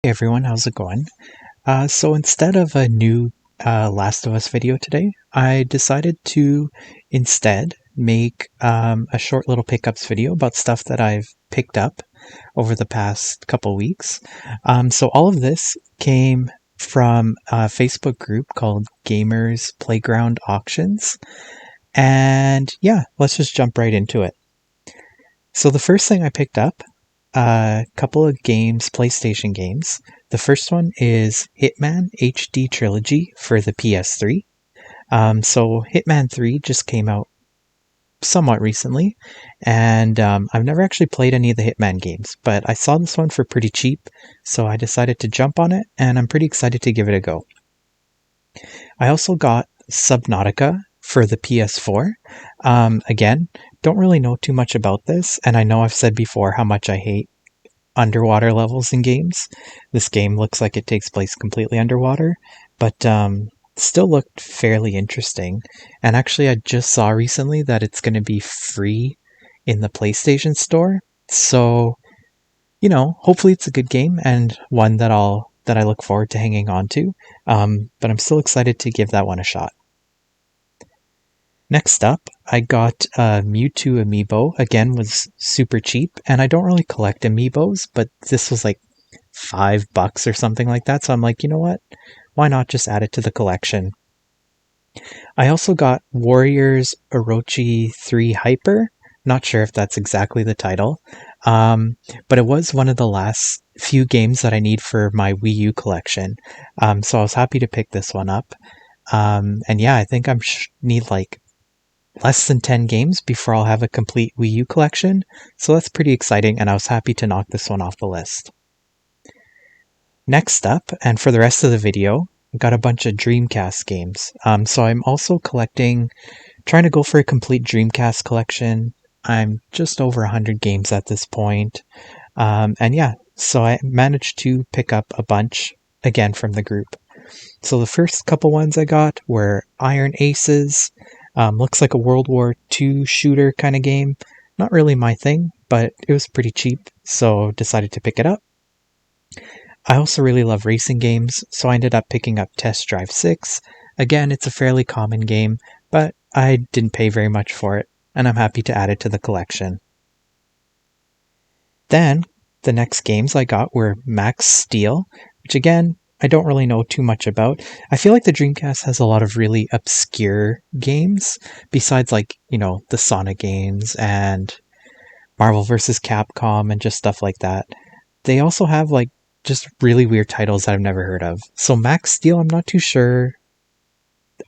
Hey everyone, how's it going? So instead of a new Last of Us video today, I decided to instead make a short little pickups video about stuff that I've picked up over the past couple weeks. So all of this came from a Facebook group called Gamers Playground Auctions. And yeah, let's just jump right into it. So the first thing I picked up, a couple of games, PlayStation games. The first one is Hitman HD Trilogy for the PS3. So Hitman 3 just came out somewhat recently, and I've never actually played any of the Hitman games, but I saw this one for pretty cheap, so I decided to jump on it, and I'm pretty excited to give it a go. I also got Subnautica for the PS4. Again, don't really know too much about this, and I know I've said before how much I hate underwater levels in games. This game looks like it takes place completely underwater, but still looked fairly interesting. And actually, I just saw recently that it's going to be free in the PlayStation Store. So, hopefully it's a good game and one that I look forward to hanging on to. But I'm still excited to give that one a shot. Next up, I got a Mewtwo amiibo. Again, was super cheap, and I don't really collect amiibos, but this was like $5 or something like that. So I'm like, you know what? Why not just add it to the collection? I also got Warriors Orochi 3 Hyper. Not sure if that's exactly the title, but it was one of the last few games that I need for my Wii U collection. So I was happy to pick this one up. And yeah, I think I need like less than 10 games before I'll have a complete Wii U collection, so that's pretty exciting, and I was happy to knock this one off the list. Next up, and for the rest of the video, I got a bunch of Dreamcast games. So I'm also trying to go for a complete Dreamcast collection. I'm just over 100 games at this point. And yeah, so I managed to pick up a bunch, again, from the group. So the first couple ones I got were Iron Aces. Looks like a World War II shooter kind of game. Not really my thing, but it was pretty cheap, so decided to pick it up. I also really love racing games, so I ended up picking up Test Drive 6. Again, it's a fairly common game, but I didn't pay very much for it, and I'm happy to add it to the collection. Then, the next games I got were Max Steel, which again, I don't really know too much about. I feel like the Dreamcast has a lot of really obscure games, besides like, the Sonic games and Marvel vs. Capcom and just stuff like that. They also have like just really weird titles that I've never heard of. So Max Steel, I'm not too sure.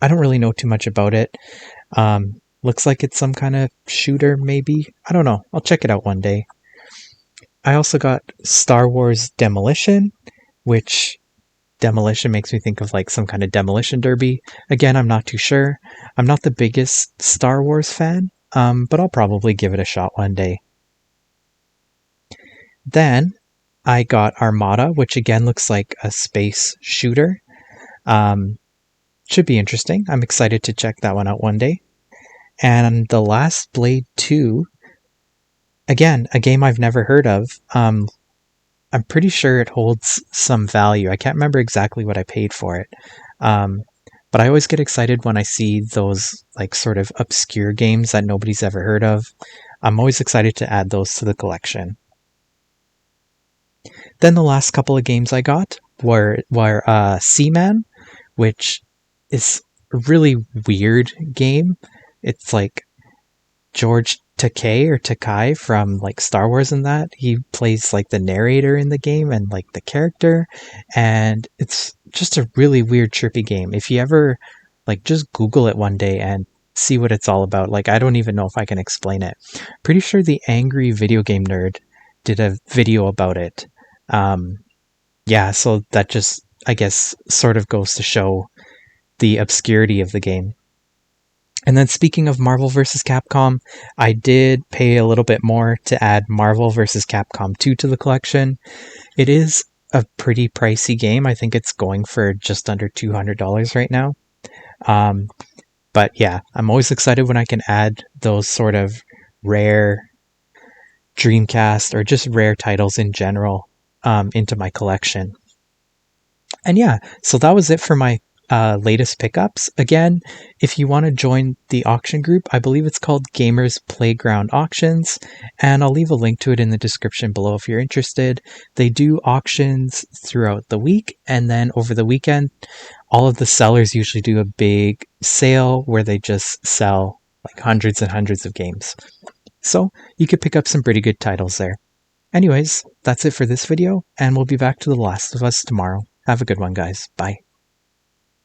I don't really know too much about it. Looks like it's some kind of shooter, maybe. I don't know. I'll check it out one day. I also got Star Wars Demolition, which Demolition makes me think of like some kind of demolition derby. Again, I'm not too sure. I'm not the biggest Star Wars fan, but I'll probably give it a shot one day. Then I got Armada, which again looks like a space shooter. Should be interesting. I'm excited to check that one out one day. And The Last Blade 2, again, a game I've never heard of. I'm pretty sure it holds some value. I can't remember exactly what I paid for it. But I always get excited when I see those like sort of obscure games that nobody's ever heard of. I'm always excited to add those to the collection. Then the last couple of games I got were CMan, which is a really weird game. It's like George Takai from like Star Wars and that. He plays like the narrator in the game and like the character, and it's just a really weird trippy game. If you ever like just Google it one day and see what it's all about. Like I don't even know if I can explain it. Pretty sure the Angry Video Game Nerd did a video about it. Yeah, so that just, I guess, sort of goes to show the obscurity of the game. And then speaking of Marvel vs. Capcom, I did pay a little bit more to add Marvel vs. Capcom 2 to the collection. It is a pretty pricey game. I think it's going for just under $200 right now. But yeah, I'm always excited when I can add those sort of rare Dreamcast or just rare titles in general into my collection. And yeah, so that was it for my latest pickups. Again, if you want to join the auction group, I believe it's called Gamers Playground Auctions, and I'll leave a link to it in the description below if you're interested. They do auctions throughout the week, and then over the weekend, all of the sellers usually do a big sale where they just sell like hundreds and hundreds of games. So you could pick up some pretty good titles there. Anyways, that's it for this video, and we'll be back to The Last of Us tomorrow. Have a good one, guys. Bye.